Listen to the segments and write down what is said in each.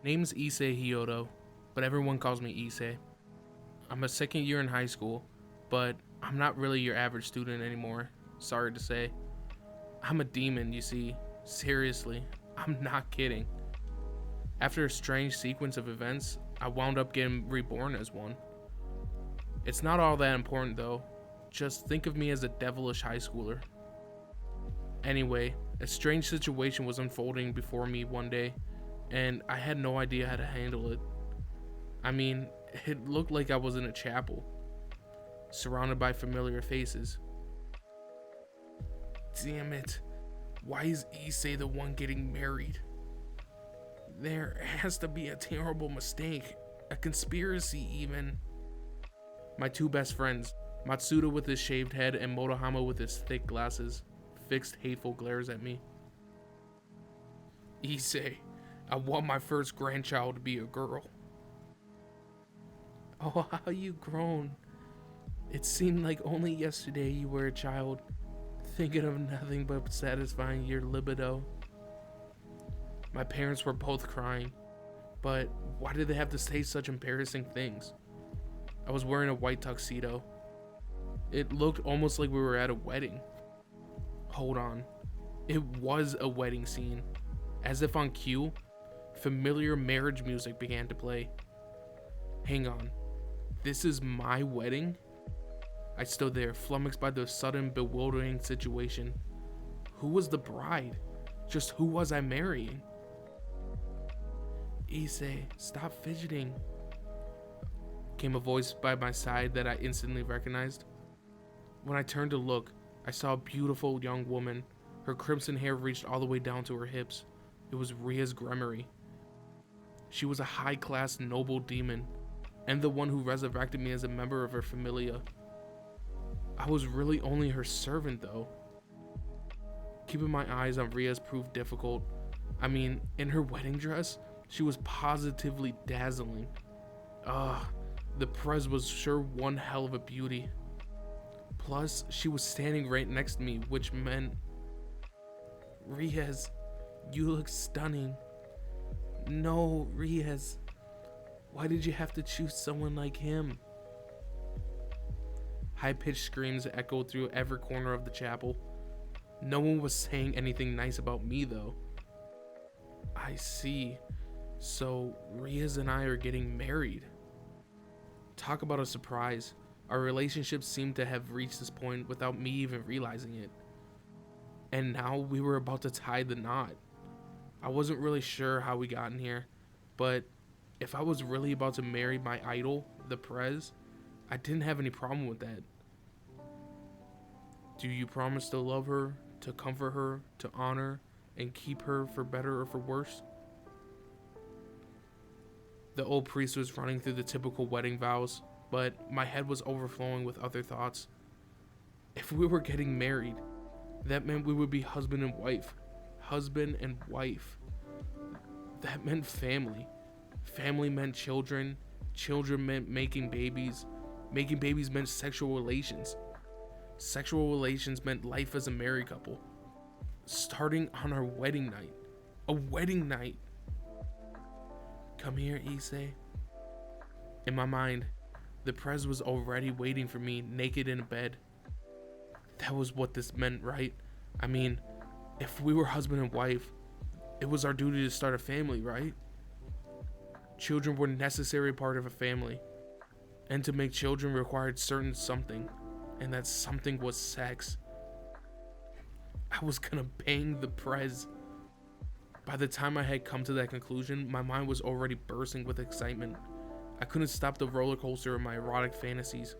Name's Issei Hyoto, but everyone calls me Issei. I'm a second year in high school, but I'm not really your average student anymore, sorry to say. I'm a demon, you see. Seriously, I'm not kidding. After a strange sequence of events, I wound up getting reborn as one. It's not all that important though, just think of me as a devilish high schooler. Anyway, a strange situation was unfolding before me one day, and I had no idea how to handle it. I mean, it looked like I was in a chapel, surrounded by familiar faces. Damn it, why is Issei the one getting married? There has to be a terrible mistake, a conspiracy even. My two best friends, Matsuda with his shaved head and Motohama with his thick glasses, fixed hateful glares at me. Issei, I want my first grandchild to be a girl. Oh, how you grown. It seemed like only yesterday you were a child, thinking of nothing but satisfying your libido. My parents were both crying, but why did they have to say such embarrassing things? I was wearing a white tuxedo. It looked almost like we were at a wedding. Hold on, it was a wedding scene. As if on cue, familiar marriage music began to play. Hang on, this is my wedding? I stood there, flummoxed by the sudden, bewildering situation. Who was the bride? Just who was I marrying? Issei, stop fidgeting, came a voice by my side that I instantly recognized. When I turned to look, I saw a beautiful young woman. Her crimson hair reached all the way down to her hips. It was Ria's Gremory. She was a high-class noble demon, and the one who resurrected me as a member of her familia. I was really only her servant though. Keeping my eyes on Ria's proved difficult. I mean, in her wedding dress, she was positively dazzling. The prez was sure one hell of a beauty. Plus, she was standing right next to me, which meant... Riaz, you look stunning. No, Riaz. Why did you have to choose someone like him? High-pitched screams echoed through every corner of the chapel. No one was saying anything nice about me, though. I see. So, Riaz and I are getting married. Talk about a surprise. Our relationship seemed to have reached this point without me even realizing it. And now we were about to tie the knot. I wasn't really sure how we got in here, but if I was really about to marry my idol, the Prez, I didn't have any problem with that. Do you promise to love her, to comfort her, to honor, and keep her for better or for worse? The old priest was running through the typical wedding vows, but my head was overflowing with other thoughts. If we were getting married, that meant we would be husband and wife. Husband and wife. That meant family. Family meant children. Children meant making babies. Making babies meant sexual relations. Sexual relations meant life as a married couple. Starting on our wedding night. A wedding night. Come here, Issei. In my mind, the Prez was already waiting for me, naked in a bed. That was what this meant, right? I mean, if we were husband and wife, it was our duty to start a family, right? Children were a necessary part of a family. And to make children required certain something. And that something was sex. I was gonna bang the Prez. By the time I had come to that conclusion, my mind was already bursting with excitement. I couldn't stop the roller coaster of my erotic fantasies.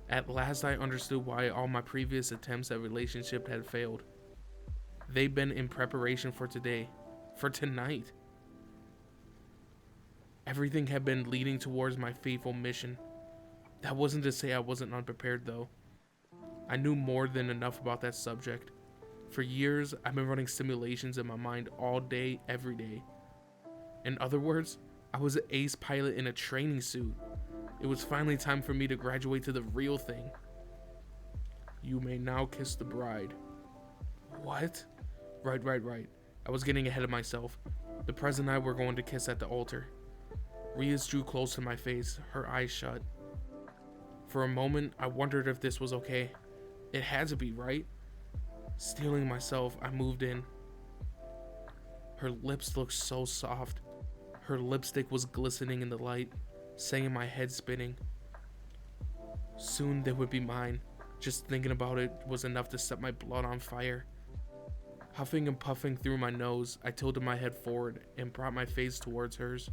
At last I understood why all my previous attempts at relationship had failed. They'd been in preparation for today, for tonight. Everything had been leading towards my fateful mission. That wasn't to say I wasn't unprepared though. I knew more than enough about that subject. For years, I've been running simulations in my mind all day, every day. In other words, I was an ace pilot in a training suit. It was finally time for me to graduate to the real thing. You may now kiss the bride. What? Right. I was getting ahead of myself. The Prez and I were going to kiss at the altar. Riaz drew close to my face, her eyes shut. For a moment, I wondered if this was okay. It had to be, right? Steeling myself, I moved in. Her lips looked so soft. Her lipstick was glistening in the light, sending my head spinning. Soon they would be mine. Just thinking about it was enough to set my blood on fire. Huffing and puffing through my nose, I tilted my head forward and brought my face towards hers.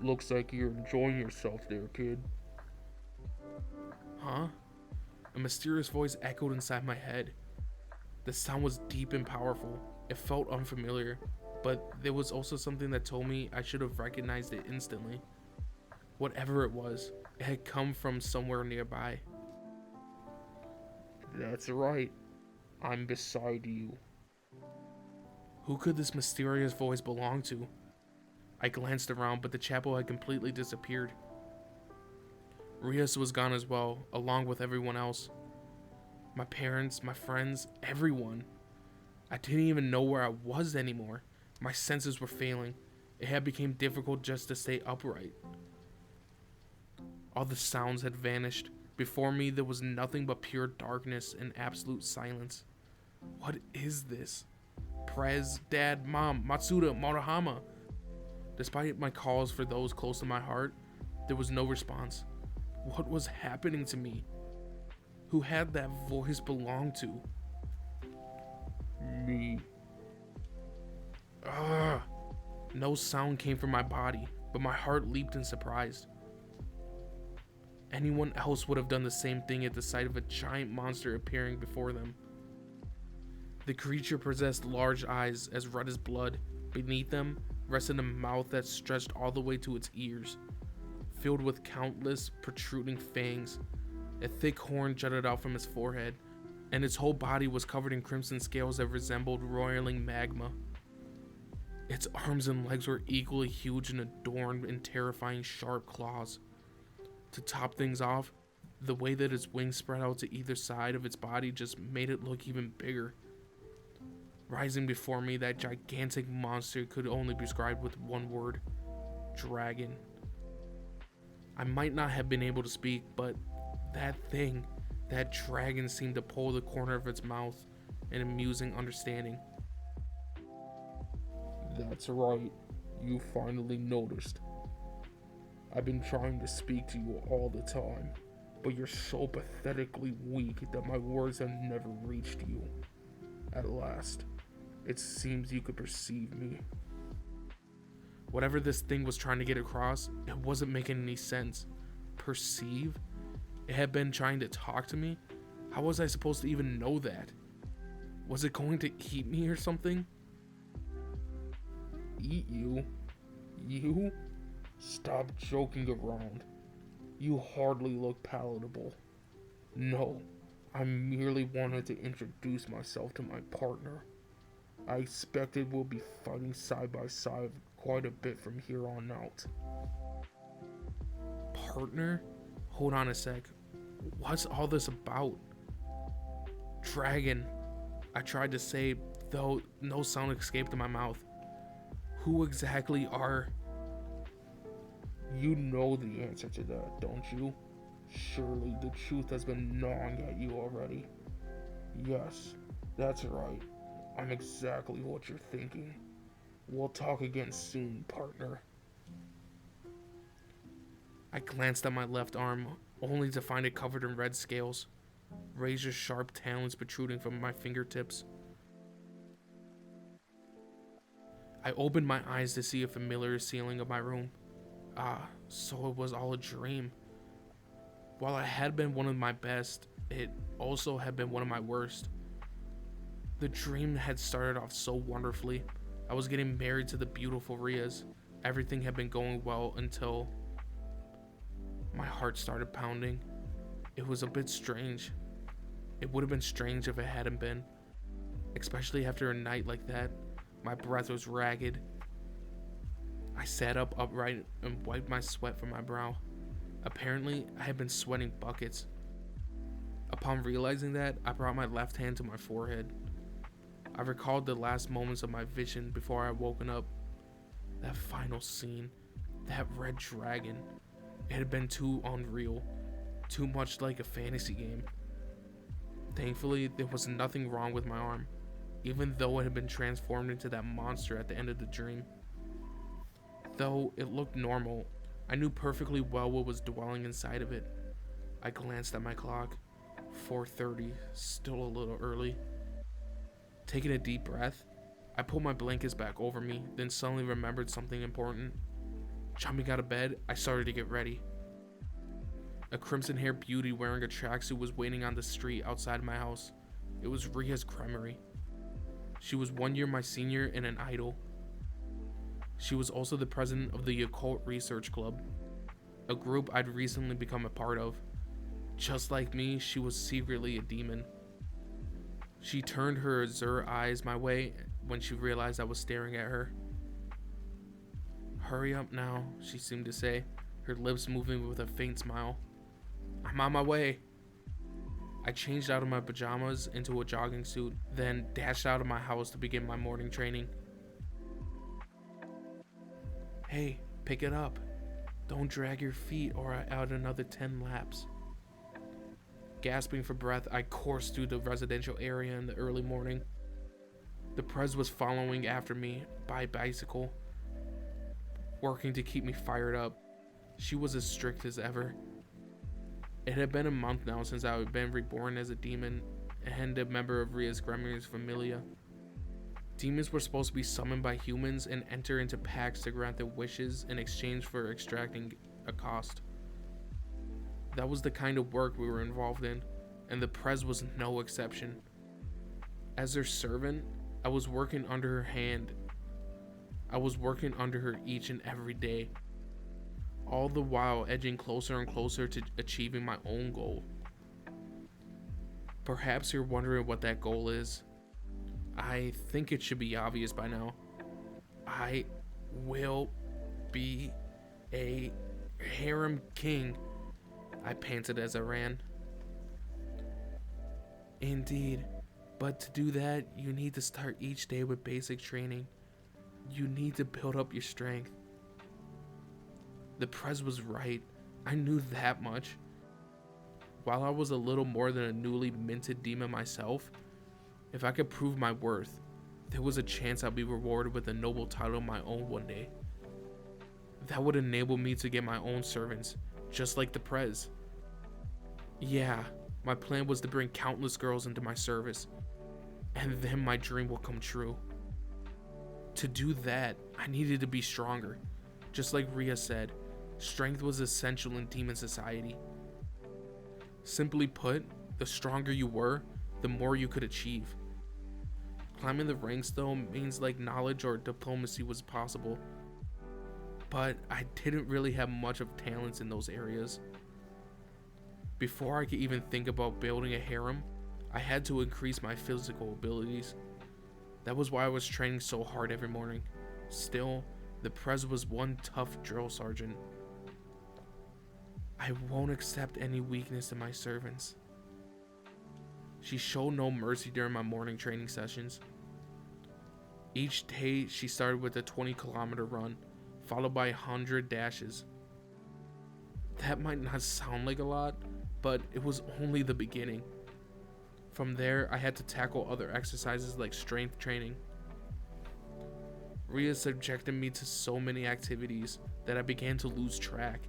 Looks like you're enjoying yourself there, kid. Huh? A mysterious voice echoed inside my head. The sound was deep and powerful. It felt unfamiliar, but there was also something that told me I should have recognized it instantly. Whatever it was, it had come from somewhere nearby. That's right. I'm beside you. Who could this mysterious voice belong to? I glanced around, but the chapel had completely disappeared. Riaz was gone as well, along with everyone else. My parents, my friends, everyone. I didn't even know where I was anymore. My senses were failing. It had become difficult just to stay upright. All the sounds had vanished. Before me, there was nothing but pure darkness and absolute silence. What is this? Prez, Dad, Mom, Matsuda, Marahama. Despite my calls for those close to my heart, there was no response. What was happening to me? Who had that voice belong to? Me. Ugh. No sound came from my body, but my heart leaped in surprise. Anyone else would have done the same thing at the sight of a giant monster appearing before them. The creature possessed large eyes as red as blood. Beneath them rested a mouth that stretched all the way to its ears, filled with countless protruding fangs. A thick horn jutted out from its forehead, and its whole body was covered in crimson scales that resembled roiling magma. Its arms and legs were equally huge and adorned in terrifying sharp claws. To top things off, the way that its wings spread out to either side of its body just made it look even bigger. Rising before me, that gigantic monster could only be described with one word: dragon. I might not have been able to speak, but that dragon seemed to pull the corner of its mouth in amusing understanding. That's right. You finally noticed. I've been trying to speak to you all the time, but you're so pathetically weak that my words have never reached you. At last, it seems you could perceive me. Whatever this thing was trying to get across, it wasn't making any sense. Perceive? It had been trying to talk to me? How was I supposed to even know that? Was it going to eat me or something? Eat you? You? Stop joking around. You hardly look palatable. No, I merely wanted to introduce myself to my partner. I expected we'll be fighting side by side quite a bit from here on out. Partner? Hold on a sec. What's all this about? Dragon. I tried to say, though no sound escaped my mouth. Who exactly are... You know the answer to that, don't you? Surely the truth has been gnawing at you already. Yes, that's right. I'm exactly what you're thinking. We'll talk again soon, partner. I glanced at my left arm, only to find it covered in red scales, razor-sharp talons protruding from my fingertips. I opened my eyes to see a familiar ceiling of my room. So it was all a dream. While it had been one of my best, it also had been one of my worst. The dream had started off so wonderfully. I was getting married to the beautiful Riaz. Everything had been going well until my heart started pounding. It was a bit strange. It would have been strange if it hadn't been. Especially after a night like that. My breath was ragged. I sat up upright and wiped my sweat from my brow. Apparently, I had been sweating buckets. Upon realizing that, I brought my left hand to my forehead. I recalled the last moments of my vision before I woken up. That final scene, that red dragon, it had been too unreal, too much like a fantasy game. Thankfully, there was nothing wrong with my arm, even though it had been transformed into that monster at the end of the dream. Though it looked normal, I knew perfectly well what was dwelling inside of it. I glanced at my clock. 4:30, still a little early. Taking a deep breath, I pulled my blankets back over me, then suddenly remembered something important. Jumping out of bed, I started to get ready. A crimson-haired beauty wearing a tracksuit was waiting on the street outside my house. It was Ria's Creamery. She was 1 year my senior and an idol. She was also the president of the Occult Research Club, a group I'd recently become a part of. Just like me, she was secretly a demon. She turned her azure eyes my way when she realized I was staring at her. "Hurry up now," she seemed to say, her lips moving with a faint smile. "I'm on my way." I changed out of my pajamas into a jogging suit, then dashed out of my house to begin my morning training. "Hey, pick it up. Don't drag your feet or I out another 10 laps." Gasping for breath, I coursed through the residential area in the early morning. The Prez was following after me by bicycle, working to keep me fired up. She was as strict as ever. It had been a month now since I had been reborn as a demon and a member of Ria's Gremlins Familia. Demons were supposed to be summoned by humans and enter into pacts to grant their wishes in exchange for extracting a cost. That was the kind of work we were involved in, and the Prez was no exception. As her servant, I was working under her hand. I was working under her each and every day, all the while edging closer and closer to achieving my own goal. Perhaps you're wondering what that goal is. I think it should be obvious by now. I will be a harem king, I panted as I ran. Indeed, but to do that, you need to start each day with basic training. You need to build up your strength. The Prez was right. I knew that much. While I was a little more than a newly minted demon myself, if I could prove my worth, there was a chance I'd be rewarded with a noble title of my own one day. That would enable me to get my own servants, just like the Prez. Yeah, my plan was to bring countless girls into my service, and then my dream will come true. To do that, I needed to be stronger. Just like Ria said, strength was essential in demon society. Simply put, the stronger you were, the more you could achieve. Climbing the ranks though means like knowledge or diplomacy was possible, but I didn't really have much of talents in those areas. Before I could even think about building a harem, I had to increase my physical abilities. That was why I was training so hard every morning. Still, the Prez was one tough drill sergeant. I won't accept any weakness in my servants. She showed no mercy during my morning training sessions. Each day, she started with a 20-kilometer run, followed by 100 dashes. That might not sound like a lot, but it was only the beginning. From there, I had to tackle other exercises like strength training. Ria subjected me to so many activities that I began to lose track.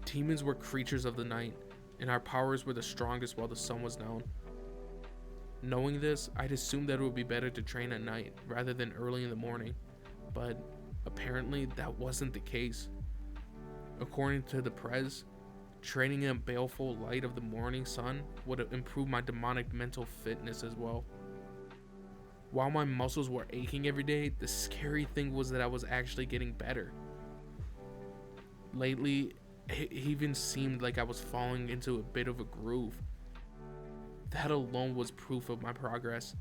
Demons were creatures of the night, and our powers were the strongest while the sun was down. Knowing this, I'd assumed that it would be better to train at night rather than early in the morning, but apparently that wasn't the case. According to the Prez, training in a baleful light of the morning sun would improve my demonic mental fitness as well. While my muscles were aching every day, the scary thing was that I was actually getting better. Lately, it even seemed like I was falling into a bit of a groove. That alone was proof of my progress.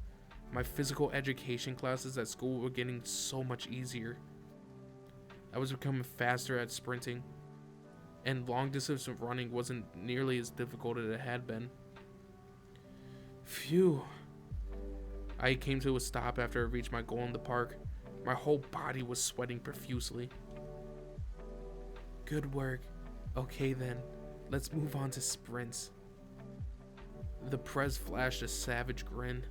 My physical education classes at school were getting so much easier. I was becoming faster at sprinting, and long distance running wasn't nearly as difficult as it had been. Phew. I came to a stop after I reached my goal in the park. My whole body was sweating profusely. Good work. Okay then, let's move on to sprints. The Prez flashed a savage grin.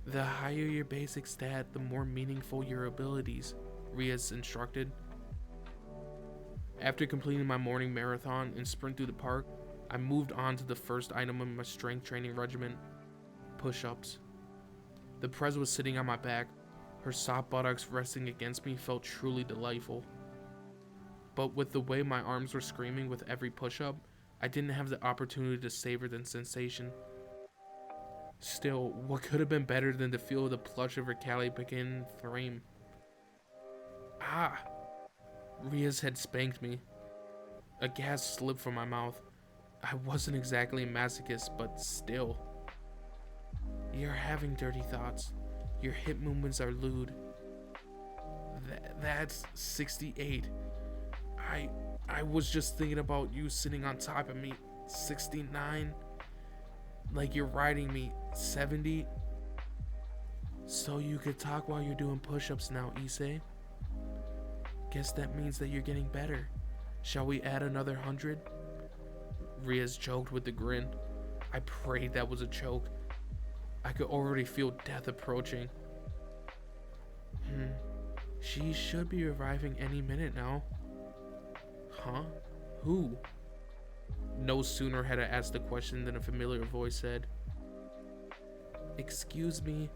The higher your basic stat, the more meaningful your abilities, Riaz instructed. After completing my morning marathon and sprint through the park, I moved on to the first item of my strength training regimen, push-ups. The Prez was sitting on my back. Her soft buttocks resting against me felt truly delightful. But with the way my arms were screaming with every push-up, I didn't have the opportunity to savor the sensation. Still, what could have been better than to feel the plush of her Cali-Pekin frame? Ah! Riaz had spanked me. A gasp slipped from my mouth. I wasn't exactly a masochist, but still. You're having dirty thoughts. Your hip movements are lewd. That's 68. I was just thinking about you sitting on top of me. 69. Like you're riding me. 70. So you could talk while you're doing push-ups now, Issei. Guess that means that you're getting better. Shall we add another 100? Riaz joked with a grin. I prayed that was a joke. I could already feel death approaching. She should be arriving any minute now. Huh? Who? No sooner had I asked the question than a familiar voice said, Excuse me.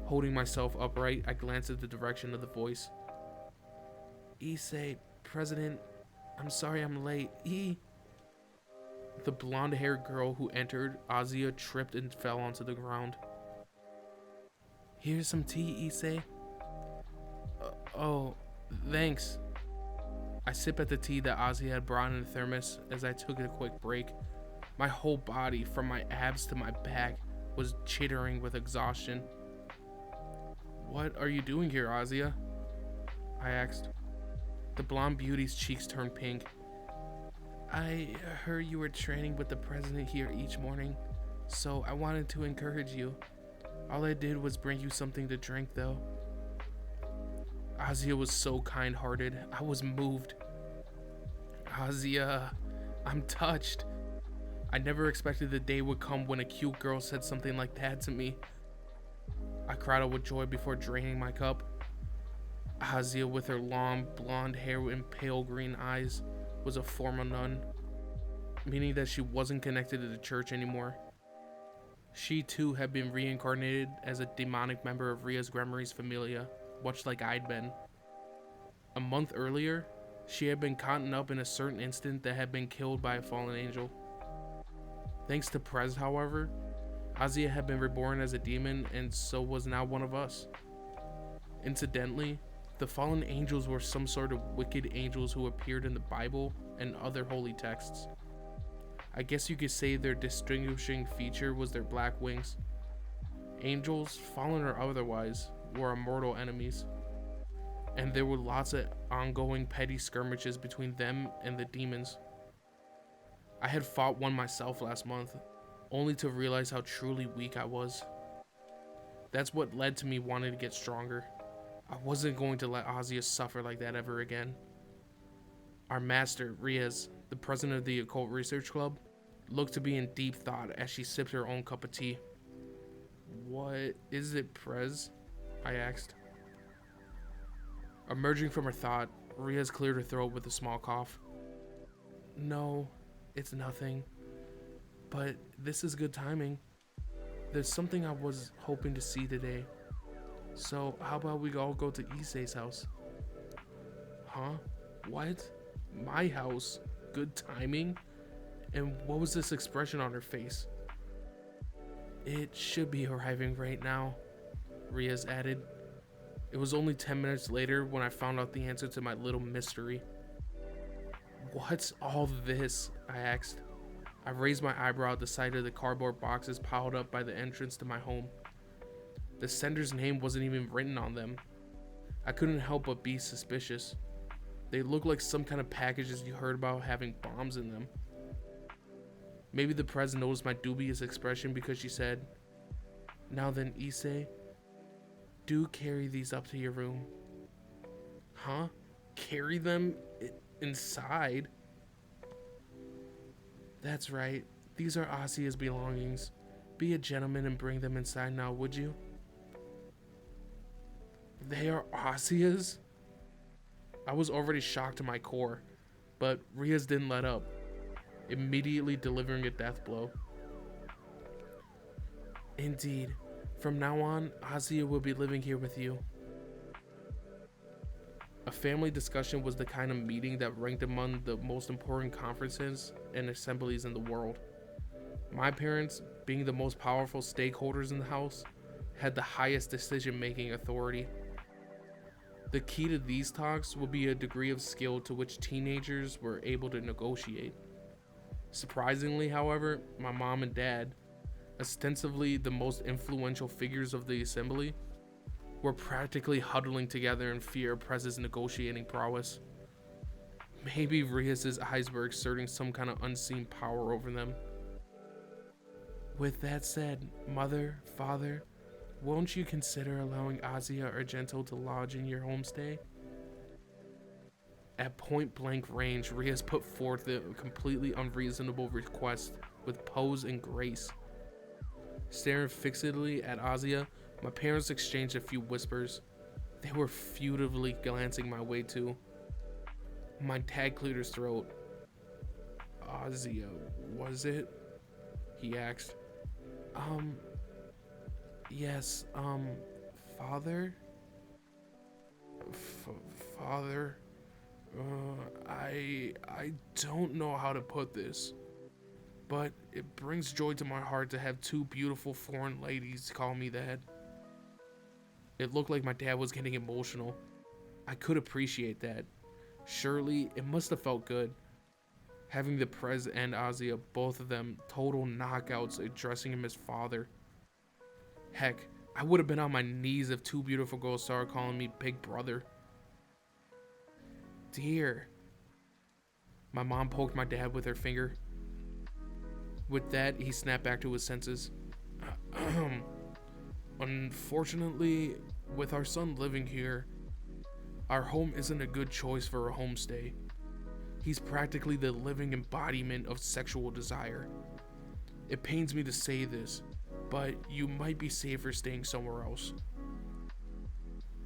Holding myself upright, I glanced at the direction of the voice. Issei, President, I'm sorry I'm late. The blonde-haired girl who entered, Azia, tripped and fell onto the ground. Here's some tea, Issei. Oh, thanks. I sipped at the tea that Azia had brought in a thermos as I took a quick break. My whole body, from my abs to my back, was chittering with exhaustion. What are you doing here, Azia? I asked. The blonde beauty's cheeks turned pink. I heard you were training with the president here each morning, so I wanted to encourage you. All I did was bring you something to drink, though. Azia was so kind-hearted. I was moved. Azia, I'm touched. I never expected the day would come when a cute girl said something like that to me. I cried out with joy before draining my cup. Azia, with her long blonde hair and pale green eyes, was a former nun, meaning that she wasn't connected to the church anymore. She too had been reincarnated as a demonic member of Riaz Gremory's Familia, much like I'd been. A month earlier, she had been caught up in a certain incident that had been killed by a fallen angel. Thanks to Prez, however, Azia had been reborn as a demon and so was now one of us. Incidentally, the fallen angels were some sort of wicked angels who appeared in the Bible and other holy texts. I guess you could say their distinguishing feature was their black wings. Angels, fallen or otherwise, were our mortal enemies, and there were lots of ongoing petty skirmishes between them and the demons. I had fought one myself last month, only to realize how truly weak I was. That's what led to me wanting to get stronger. I wasn't going to let Azia suffer like that ever again. Our master, Riaz, the president of the Occult Research Club, looked to be in deep thought as she sipped her own cup of tea. What is it, Prez? I asked. Emerging from her thought, Riaz cleared her throat with a small cough. No, it's nothing. But this is good timing. There's something I was hoping to see today. So how about we all go to Issei's house? Huh? What? My house? Good timing? And what was this expression on her face? It should be arriving right now, Riaz added. It was only 10 minutes later when I found out the answer to my little mystery. What's all this? I asked. I raised my eyebrow at the sight of the cardboard boxes piled up by the entrance to my home. The sender's name wasn't even written on them. I couldn't help but be suspicious. They looked like some kind of packages you heard about having bombs in them. Maybe the prez noticed my dubious expression because she said, "Now then, Issei, do carry these up to your room." Huh? Carry them inside? That's right. These are Asia's belongings. Be a gentleman and bring them inside now, would you? They are Asia's? I was already shocked to my core, but Rias didn't let up, immediately delivering a death blow. Indeed. From now on, Asia will be living here with you. A family discussion was the kind of meeting that ranked among the most important conferences and assemblies in the world. My parents, being the most powerful stakeholders in the house, had the highest decision-making authority. The key to these talks would be a degree of skill to which teenagers were able to negotiate. Surprisingly, however, my mom and dad, ostensibly the most influential figures of the assembly, were practically huddling together in fear of Prez's negotiating prowess. Maybe Rias' eyes were exerting some kind of unseen power over them. With that said, mother, father, won't you consider allowing Asia Argento to lodge in your homestay? At point blank range, Rias put forth the completely unreasonable request with pose and grace. Staring fixedly at Asia, my parents exchanged a few whispers. They were furtively glancing my way too. My dad cleared his throat. Asia, was it? He asked. Yes, father? Father? I don't know how to put this, but it brings joy to my heart to have two beautiful foreign ladies call me that. It looked like my dad was getting emotional. I could appreciate that. Surely, it must have felt good. Having the Prez and Asia, both of them, total knockouts, addressing him as father. Heck, I would have been on my knees if two beautiful girls started calling me big brother. Dear. My mom poked my dad with her finger. With that, he snapped back to his senses. Unfortunately, with our son living here, our home isn't a good choice for a homestay. He's practically the living embodiment of sexual desire. It pains me to say this, but you might be safer staying somewhere else.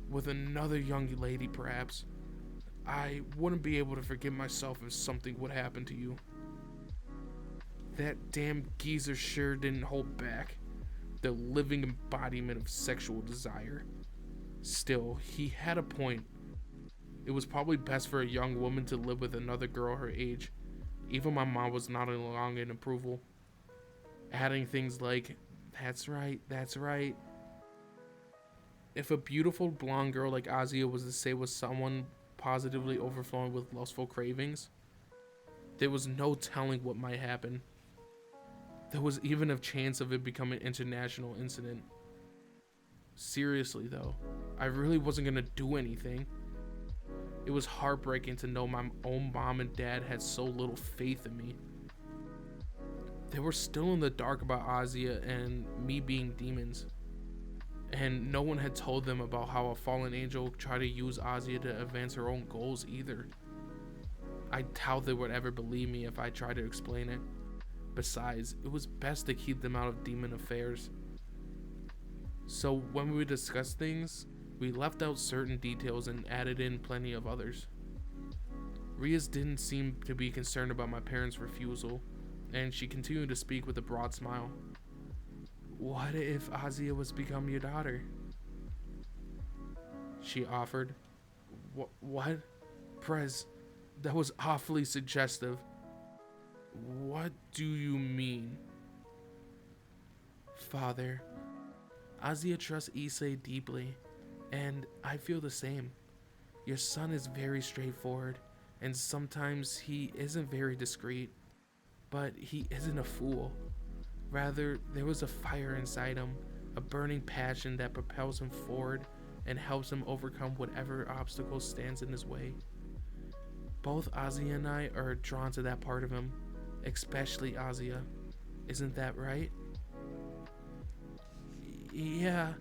With another young lady, perhaps. I wouldn't be able to forgive myself if something would happen to you. That damn geezer sure didn't hold back. The living embodiment of sexual desire. Still, he had a point. It was probably best for a young woman to live with another girl her age. Even my mom was nodding along in approval, adding things like, that's right, that's right. If a beautiful blonde girl like Asia was to say with someone positively overflowing with lustful cravings, there was no telling what might happen. There was even a chance of it becoming an international incident. Seriously though, I really wasn't gonna do anything. It was heartbreaking to know my own mom and dad had so little faith in me. They were still in the dark about Asia and me being demons. And no one had told them about how a fallen angel tried to use Asia to advance her own goals either. I doubt they would ever believe me if I tried to explain it. Besides, it was best to keep them out of demon affairs. So when we discussed things, we left out certain details and added in plenty of others. Rias didn't seem to be concerned about my parents' refusal, and she continued to speak with a broad smile. What if Asia was to become your daughter? She offered. What? Prez, that was awfully suggestive. What do you mean? Father, Asia trusts Issei deeply, and I feel the same. Your son is very straightforward, and sometimes he isn't very discreet, but he isn't a fool. Rather, there was a fire inside him, a burning passion that propels him forward and helps him overcome whatever obstacle stands in his way. Both Asia and I are drawn to that part of him, especially Asia. Isn't that right? Yeah,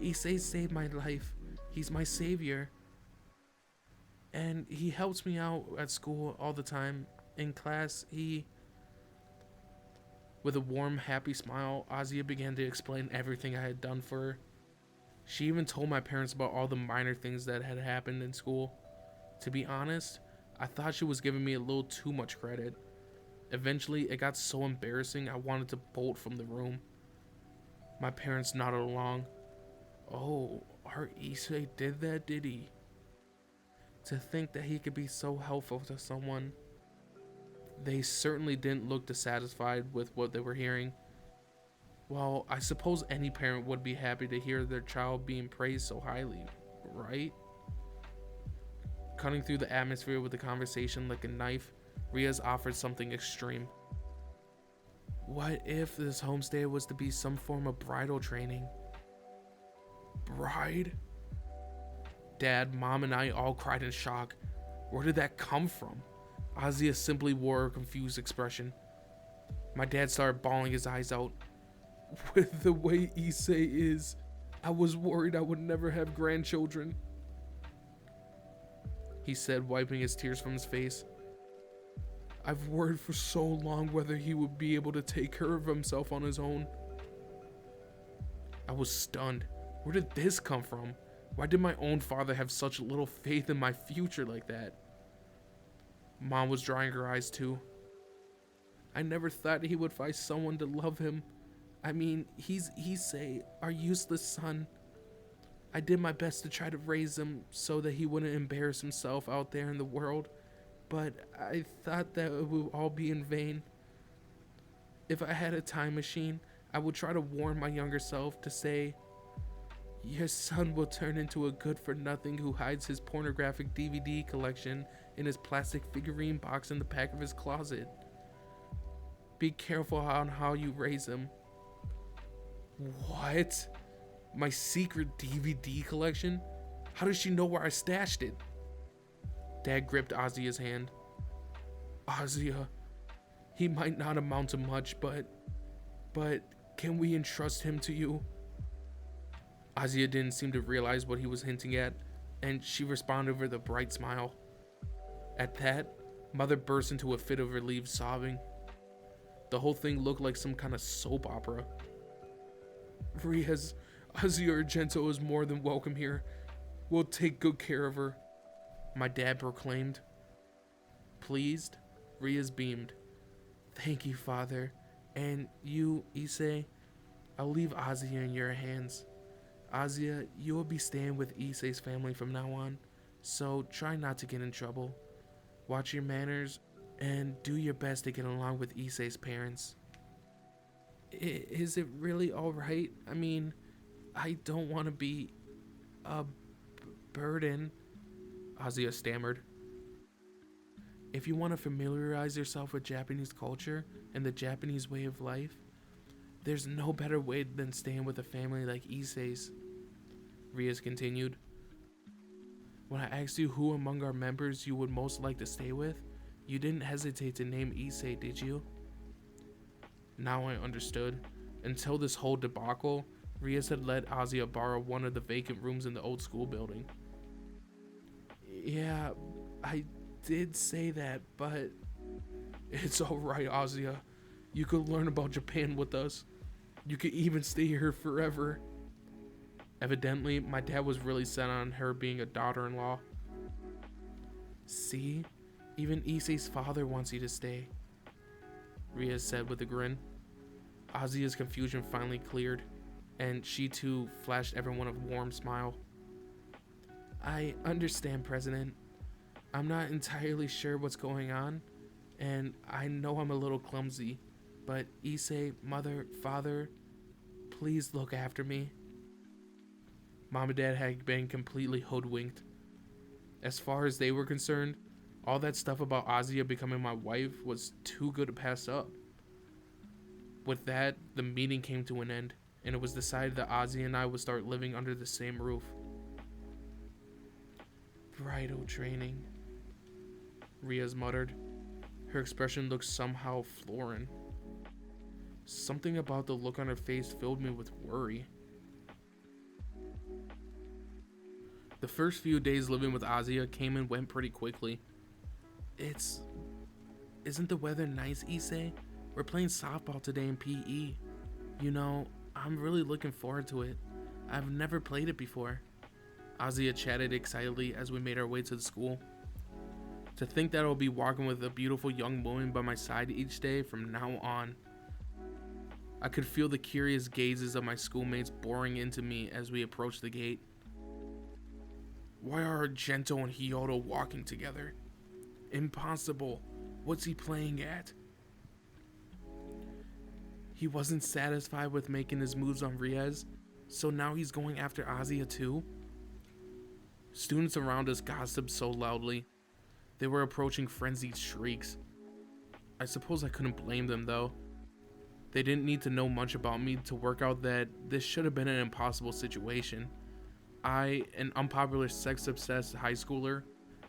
Issei saved my life. He's my savior. And he helps me out at school all the time. In class, With a warm, happy smile, Azia began to explain everything I had done for her. She even told my parents about all the minor things that had happened in school. To be honest, I thought she was giving me a little too much credit. Eventually, it got so embarrassing I wanted to bolt from the room. My parents nodded along. Oh, our Issei did that, did he? To think that he could be so helpful to someone. They certainly didn't look dissatisfied with what they were hearing. Well, I suppose any parent would be happy to hear their child being praised so highly, right? Cutting through the atmosphere with the conversation like a knife, Riaz offered something extreme. What if this homestay was to be some form of bridal training? Bride? Dad, Mom, and I all cried in shock. Where did that come from? Azia simply wore a confused expression. My dad started bawling his eyes out. With the way Issei is, I was worried I would never have grandchildren, he said, wiping his tears from his face. I've worried for so long whether he would be able to take care of himself on his own. I was stunned. Where did this come from? Why did my own father have such little faith in my future like that? Mom was drying her eyes too. I never thought he would find someone to love him. I mean, he's Issei, our useless son. I did my best to try to raise him so that he wouldn't embarrass himself out there in the world, but I thought that it would all be in vain. If I had a time machine, I would try to warn my younger self to say, your son will turn into a good-for-nothing who hides his pornographic DVD collection in his plastic figurine box in the back of his closet. Be careful on how you raise him. What? My secret DVD collection? How does she know where I stashed it? Dad gripped Azia's hand. Azia, he might not amount to much, but can we entrust him to you? Azia didn't seem to realize what he was hinting at, and she responded with a bright smile. At that, Mother burst into a fit of relieved sobbing. The whole thing looked like some kind of soap opera. Riaz, Azia Argento is more than welcome here. We'll take good care of her, my dad proclaimed. Pleased, Riaz beamed. Thank you, Father. And you, Issei, I'll leave Azia in your hands. Azia, you will be staying with Issei's family from now on, so try not to get in trouble. Watch your manners and do your best to get along with Issei's parents. Is it really alright? I mean, I don't want to be a burden, Azia stammered. If you want to familiarize yourself with Japanese culture and the Japanese way of life, there's no better way than staying with a family like Issei's, Riaz continued. When I asked you who among our members you would most like to stay with, you didn't hesitate to name Issei, did you? Now I understood. Until this whole debacle, Riaz had let Azia borrow one of the vacant rooms in the old school building. Yeah, I did say that, but it's alright, Azia. You could learn about Japan with us. You could even stay here forever. Evidently, my dad was really set on her being a daughter-in-law. See? Even Issei's father wants you to stay, Riaz said with a grin. Azia's confusion finally cleared, and she too flashed everyone a warm smile. I understand, President. I'm not entirely sure what's going on, and I know I'm a little clumsy, but Issei, Mother, Father, please look after me. Mom and Dad had been completely hoodwinked. As far as they were concerned, all that stuff about Azia becoming my wife was too good to pass up. With that, the meeting came to an end, and it was decided that Azia and I would start living under the same roof. Bridal training, Riaz muttered. Her expression looked somehow foreign. Something about the look on her face filled me with worry. The first few days living with Azia came and went pretty quickly. Isn't the weather nice, Issei? We're playing softball today in PE. You know, I'm really looking forward to it. I've never played it before. Azia chatted excitedly as we made our way to the school. To think that I'll be walking with a beautiful young woman by my side each day from now on. I could feel the curious gazes of my schoolmates boring into me as we approached the gate. Why are Argento and Hyoto walking together? Impossible. What's he playing at? He wasn't satisfied with making his moves on Riez, so now he's going after Azia too? Students around us gossiped so loudly. They were approaching frenzied shrieks. I suppose I couldn't blame them though. They didn't need to know much about me to work out that this should have been an impossible situation. I, an unpopular sex-obsessed high schooler,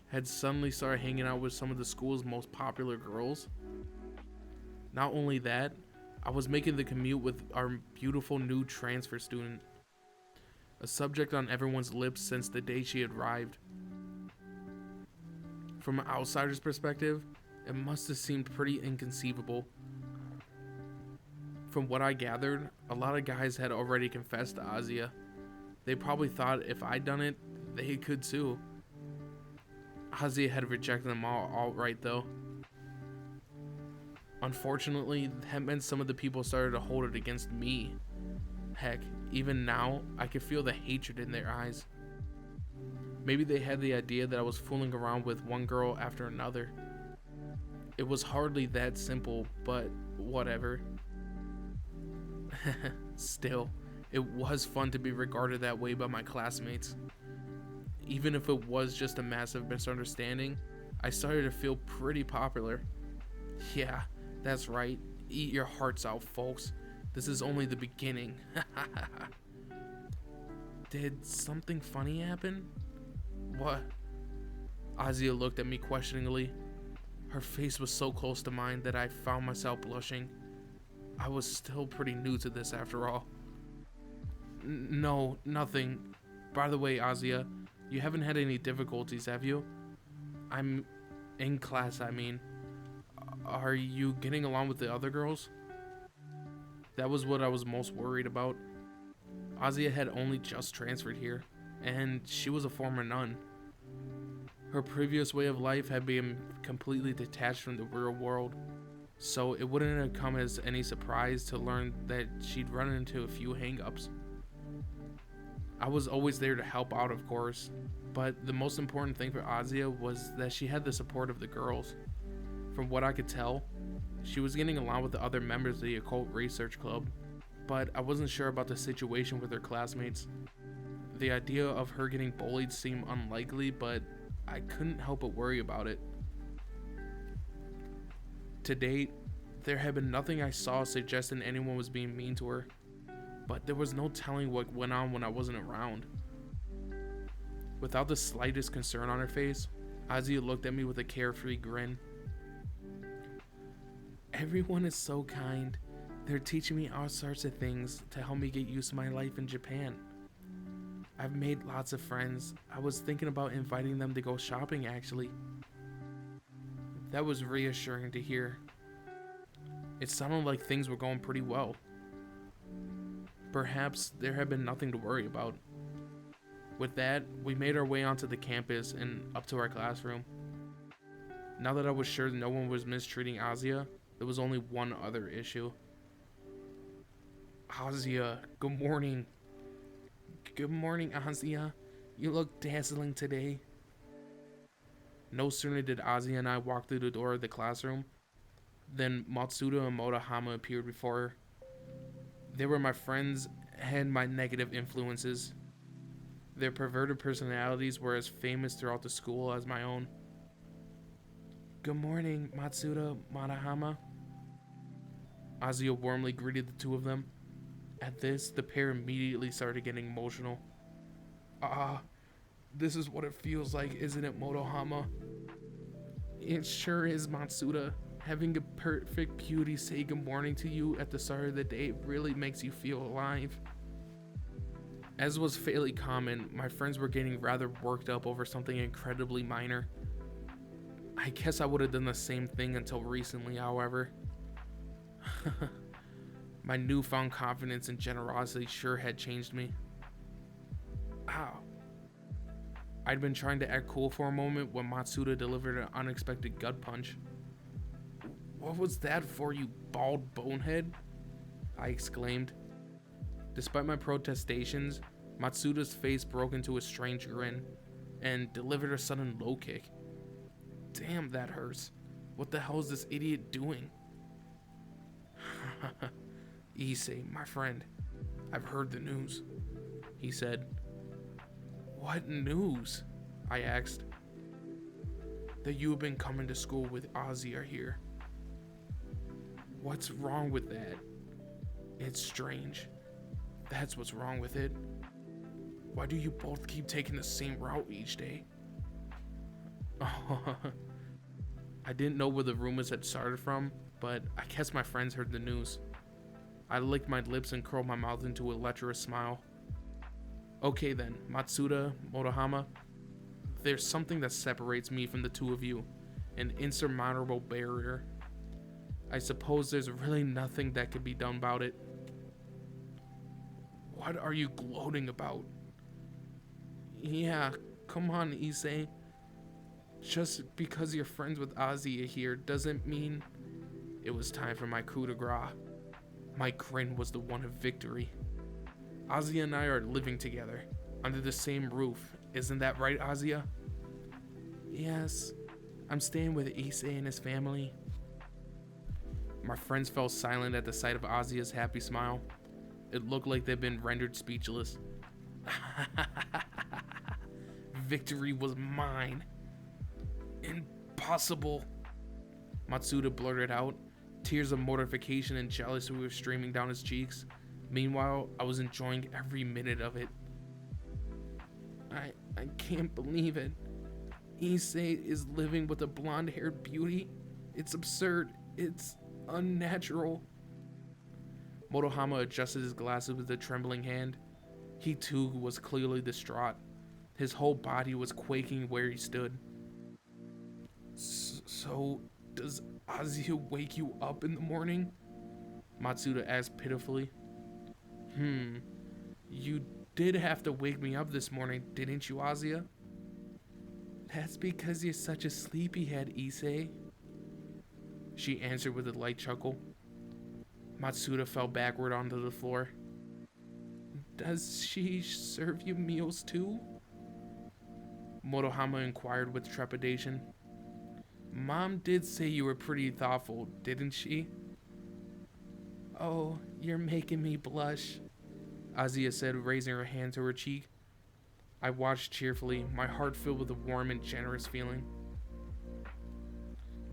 had suddenly started hanging out with some of the school's most popular girls. Not only that, I was making the commute with our beautiful new transfer student, a subject on everyone's lips since the day she had arrived. From an outsider's perspective, it must have seemed pretty inconceivable. From what I gathered, a lot of guys had already confessed to Azia. They probably thought if I'd done it, they could too. Azia had rejected them all outright though. Unfortunately, that meant some of the people started to hold it against me. Heck, even now, I could feel the hatred in their eyes. Maybe they had the idea that I was fooling around with one girl after another. It was hardly that simple, but whatever. Still, it was fun to be regarded that way by my classmates. Even if it was just a massive misunderstanding, I started to feel pretty popular. Yeah, that's right. Eat your hearts out, folks. This is only the beginning. Did something funny happen? What? Azia looked at me questioningly. Her face was so close to mine that I found myself blushing. I was still pretty new to this after all. No, nothing. By the way, Azia, you haven't had any difficulties, have you? I'm in class, I mean. Are you getting along with the other girls? That was what I was most worried about. Azia had only just transferred here, and she was a former nun. Her previous way of life had been completely detached from the real world, so it wouldn't have come as any surprise to learn that she'd run into a few hang-ups. I was always there to help out, of course, but the most important thing for Azia was that she had the support of the girls. From what I could tell, she was getting along with the other members of the Occult Research Club, but I wasn't sure about the situation with her classmates. The idea of her getting bullied seemed unlikely, but I couldn't help but worry about it. To date, there had been nothing I saw suggesting anyone was being mean to her, but there was no telling what went on when I wasn't around. Without the slightest concern on her face, Azia looked at me with a carefree grin. Everyone is so kind. They're teaching me all sorts of things to help me get used to my life in Japan. I've made lots of friends. I was thinking about inviting them to go shopping actually. That was reassuring to hear. It sounded like things were going pretty well. Perhaps there had been nothing to worry about. With that, we made our way onto the campus and up to our classroom. Now that I was sure no one was mistreating Azia, there was only one other issue. Azia, good morning. Good morning, Azia. You look dazzling today. No sooner did Azia and I walk through the door of the classroom than Matsuda and Motohama appeared before her. They were my friends and my negative influences. Their perverted personalities were as famous throughout the school as my own. Good morning, Matsuda, Motohama. Azia warmly greeted the two of them. At this, the pair immediately started getting emotional. This is what it feels like, isn't it, Motohama? It sure is, Matsuda. Having a perfect beauty say good morning to you at the start of the day really makes you feel alive. As was fairly common, my friends were getting rather worked up over something incredibly minor. I guess I would have done the same thing until recently, however. My newfound confidence and generosity sure had changed me. Ow. I'd been trying to act cool for a moment when Matsuda delivered an unexpected gut punch. "What was that for, you bald bonehead?" I exclaimed. Despite my protestations, Matsuda's face broke into a strange grin and delivered a sudden low kick. Damn, that hurts. What the hell is this idiot doing? Issei, my friend, I've heard the news, he said. What news? I asked. That you have been coming to school with Azia here. What's wrong with that? It's strange. That's what's wrong with it. Why do you both keep taking the same route each day? I didn't know where the rumors had started from, but I guess my friends heard the news. I licked my lips and curled my mouth into a lecherous smile. Okay then, Matsuda, Motohama, there's something that separates me from the two of you, an insurmountable barrier. I suppose there's really nothing that could be done about it. What are you gloating about? Yeah, come on, Issei. Just because you're friends with Azia here doesn't mean... It was time for my coup de grace. My grin was the one of victory. Azia and I are living together, under the same roof. Isn't that right, Azia? Yes, I'm staying with Issei and his family. My friends fell silent at the sight of Azia's happy smile. It looked like they'd been rendered speechless. Victory was mine. Impossible, Matsuda blurted out. Tears of mortification and jealousy were streaming down his cheeks. Meanwhile, I was enjoying every minute of it. I can't believe it. Issei is living with a blonde-haired beauty. It's absurd. It's unnatural. Motohama adjusted his glasses with a trembling hand. He too was clearly distraught. His whole body was quaking where he stood. So, does Azia wake you up in the morning? Matsuda asked pitifully. You did have to wake me up this morning, didn't you, Azia? That's because you're such a sleepyhead, Issei. She answered with a light chuckle. Matsuda fell backward onto the floor. Does she serve you meals too? Motohama inquired with trepidation. Mom did say you were pretty thoughtful, didn't she? Oh, you're making me blush, Azia said, raising her hand to her cheek. I watched cheerfully, my heart filled with a warm and generous feeling.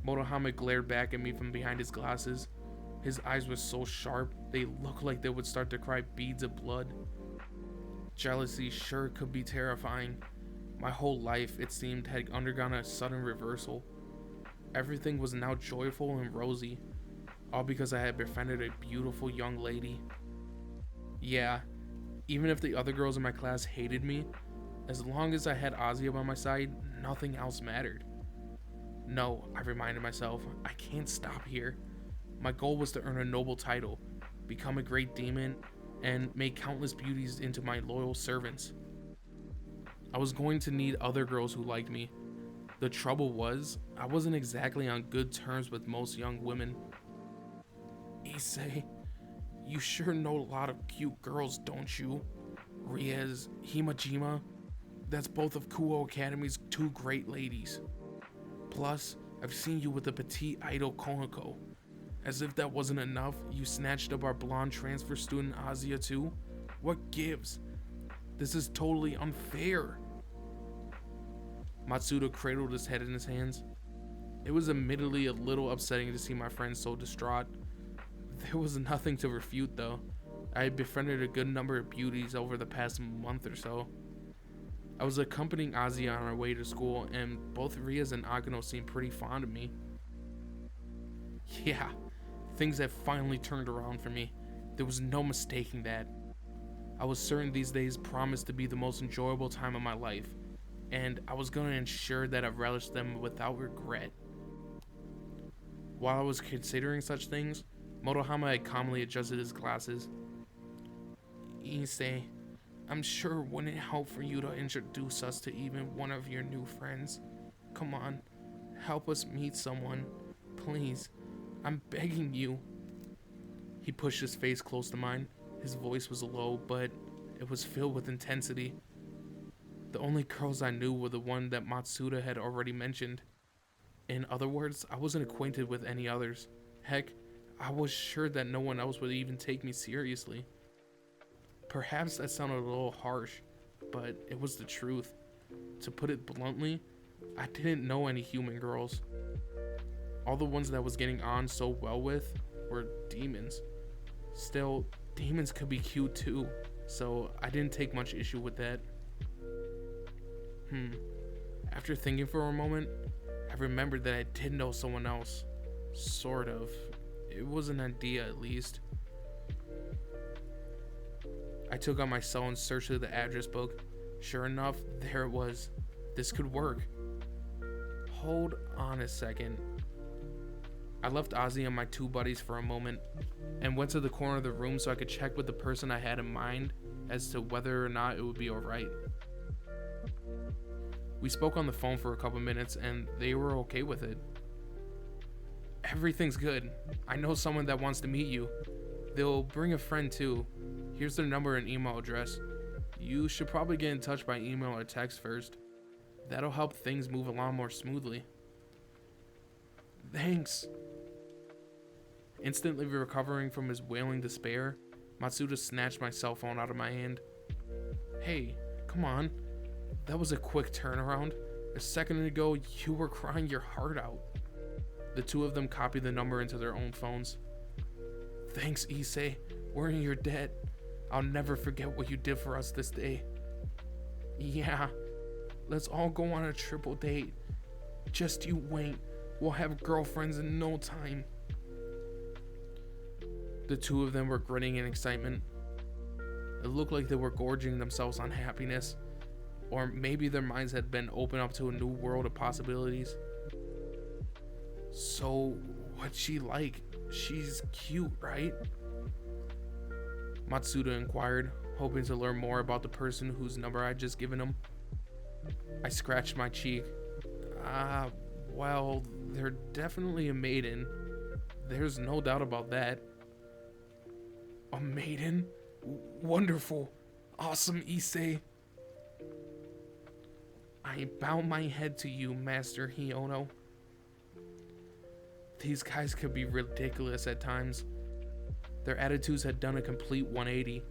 Motohama glared back at me from behind his glasses. His eyes were so sharp, they looked like they would start to cry beads of blood. Jealousy sure could be terrifying. My whole life, it seemed, had undergone a sudden reversal. Everything was now joyful and rosy, all because I had befriended a beautiful young lady. Yeah, even if the other girls in my class hated me, as long as I had Azia by my side, nothing else mattered. No, I reminded myself, I can't stop here. My goal was to earn a noble title, become a great demon, and make countless beauties into my loyal servants. I was going to need other girls who liked me. The trouble was, I wasn't exactly on good terms with most young women. Issei, you sure know a lot of cute girls, don't you? Riez, Himajima, that's both of Kuo Academy's two great ladies. Plus, I've seen you with the petite idol Konako. As if that wasn't enough, you snatched up our blonde transfer student Azia too? What gives? This is totally unfair. Matsuda cradled his head in his hands. It was admittedly a little upsetting to see my friend so distraught. There was nothing to refute though. I had befriended a good number of beauties over the past month or so. I was accompanying Azia on our way to school, and both Rias and Agano seemed pretty fond of me. Yeah, things have finally turned around for me. There was no mistaking that. I was certain these days promised to be the most enjoyable time of my life, and I was going to ensure that I relished them without regret. While I was considering such things, Motohama had calmly adjusted his glasses. Issei, I'm sure it wouldn't help for you to introduce us to even one of your new friends. Come on, help us meet someone. Please, I'm begging you. He pushed his face close to mine. His voice was low, but it was filled with intensity. The only girls I knew were the one that Matsuda had already mentioned. In other words, I wasn't acquainted with any others. Heck, I was sure that no one else would even take me seriously. Perhaps that sounded a little harsh, but it was the truth. To put it bluntly, I didn't know any human girls. All the ones that I was getting on so well with were demons. Still, demons could be cute too, so I didn't take much issue with that. After thinking for a moment, I remembered that I did know someone else. Sort of. It was an idea, at least. I took out my cell and searched through the address book. Sure enough, there it was. This could work. Hold on a second. I left Ozzy and my two buddies for a moment and went to the corner of the room so I could check with the person I had in mind as to whether or not it would be alright. We spoke on the phone for a couple minutes and they were okay with it. Everything's good. I know someone that wants to meet you. They'll bring a friend too. Here's their number and email address. You should probably get in touch by email or text first. That'll help things move along more smoothly. Thanks. Instantly recovering from his wailing despair, Matsuda snatched my cell phone out of my hand. Hey, come on. That was a quick turnaround. A second ago, you were crying your heart out. The two of them copied the number into their own phones. Thanks, Issei. We're in your debt. I'll never forget what you did for us this day. Yeah, let's all go on a triple date. Just you wait. We'll have girlfriends in no time. The two of them were grinning in excitement. It looked like they were gorging themselves on happiness. Or maybe their minds had been opened up to a new world of possibilities. So, what's she like? She's cute, right? Matsuda inquired, hoping to learn more about the person whose number I'd just given him. I scratched my cheek. Well, they're definitely a maiden. There's no doubt about that. A maiden? Wonderful. Awesome, Issei. I bow my head to you, Master Hiono. These guys could be ridiculous at times. Their attitudes had done a complete 180.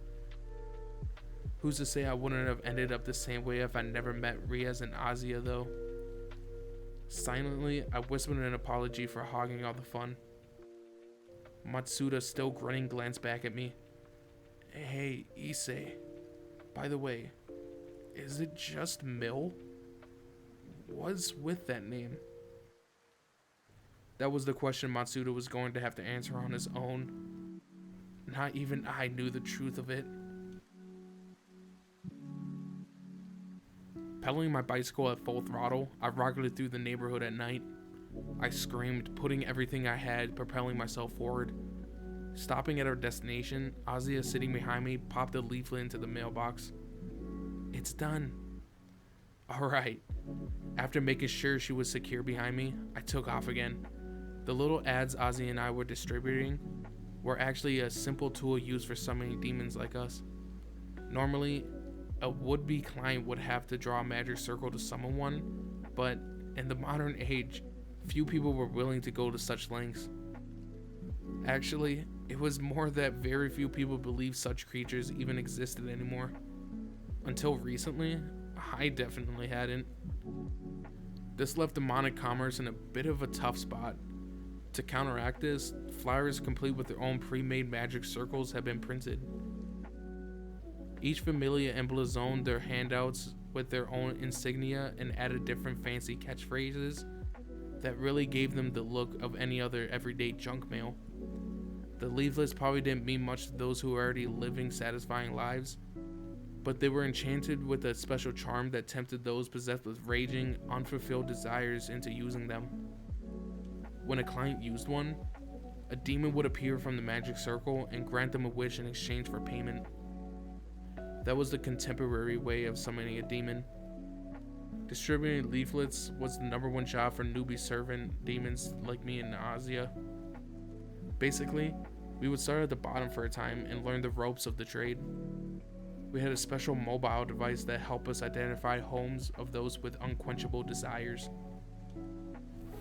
Who's to say I wouldn't have ended up the same way if I never met Riaz and Azia, though? Silently, I whispered an apology for hogging all the fun. Matsuda, still grinning, glanced back at me. Hey, Issei. By the way, is it just Mill? What's with that name? That was the question Matsuda was going to have to answer on his own. Not even I knew the truth of it. Pedaling my bicycle at full throttle, I rocketed through the neighborhood at night. I screamed, putting everything I had, propelling myself forward. Stopping at our destination, Azia, sitting behind me, popped a leaflet into the mailbox. It's done. Alright. After making sure she was secure behind me, I took off again. The little ads Ozzy and I were distributing were actually a simple tool used for summoning demons like us. Normally, a would-be client would have to draw a magic circle to summon one, but in the modern age, few people were willing to go to such lengths. Actually, it was more that very few people believed such creatures even existed anymore. Until recently, I definitely hadn't. This left demonic commerce in a bit of a tough spot. To counteract this, flyers complete with their own pre-made magic circles have been printed. Each familia emblazoned their handouts with their own insignia and added different fancy catchphrases that really gave them the look of any other everyday junk mail. The leaflets probably didn't mean much to those who were already living satisfying lives, but they were enchanted with a special charm that tempted those possessed with raging, unfulfilled desires into using them. When a client used one, a demon would appear from the magic circle and grant them a wish in exchange for payment. That was the contemporary way of summoning a demon. Distributing leaflets was the #1 job for newbie servant demons like me and Azia. Basically, we would start at the bottom for a time and learn the ropes of the trade. We had a special mobile device that helped us identify homes of those with unquenchable desires.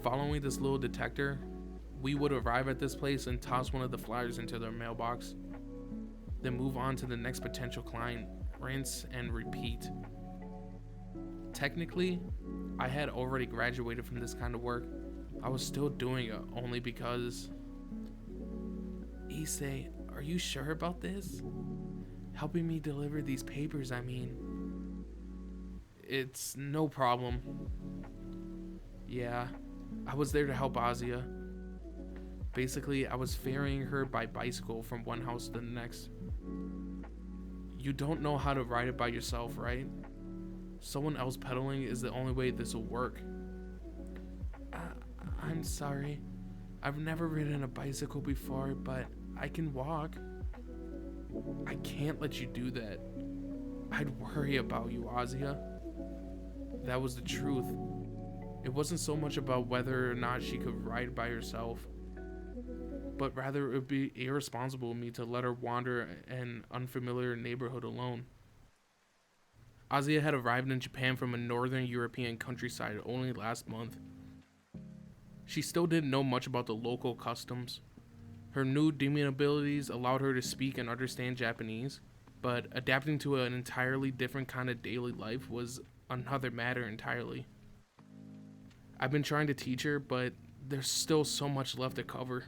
Following this little detector, we would arrive at this place and toss one of the flyers into their mailbox, then move on to the next potential client, rinse and repeat. Technically, I had already graduated from this kind of work. I was still doing it only because... Issei, are you sure about this? Helping me deliver these papers, I mean. It's no problem. Yeah, I was there to help Azia. Basically, I was ferrying her by bicycle from one house to the next. You don't know how to ride it by yourself, right? Someone else pedaling is the only way this will work. I'm sorry. I've never ridden a bicycle before, but I can walk. I can't let you do that. I'd worry about you, Azia. That was the truth. It wasn't so much about whether or not she could ride by herself, but rather it would be irresponsible of me to let her wander an unfamiliar neighborhood alone. Azia had arrived in Japan from a northern European countryside only last month. She still didn't know much about the local customs. Her new demon abilities allowed her to speak and understand Japanese, but adapting to an entirely different kind of daily life was another matter entirely. I've been trying to teach her, but there's still so much left to cover.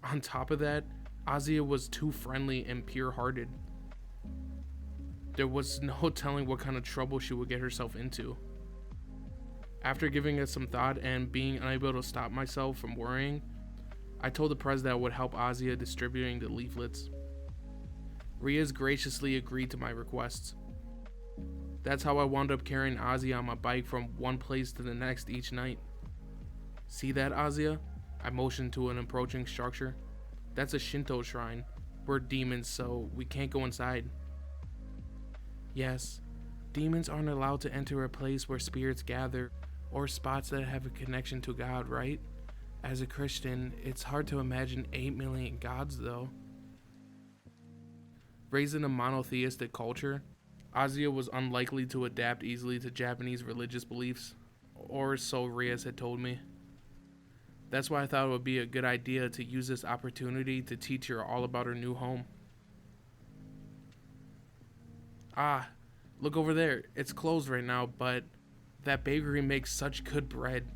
On top of that, Azia was too friendly and pure-hearted. There was no telling what kind of trouble she would get herself into. After giving it some thought and being unable to stop myself from worrying, I told the press that I would help Azia distributing the leaflets. Riaz graciously agreed to my requests. That's how I wound up carrying Azia on my bike from one place to the next each night. See that, Azia? I motioned to an approaching structure. That's a Shinto shrine. We're demons, so we can't go inside. Yes, demons aren't allowed to enter a place where spirits gather, or spots that have a connection to God, right? As a Christian, it's hard to imagine 8 million gods, though. Raised in a monotheistic culture, Azia was unlikely to adapt easily to Japanese religious beliefs, or so Riaz had told me. That's why I thought it would be a good idea to use this opportunity to teach her all about her new home. Ah, look over there. It's closed right now, but that bakery makes such good bread.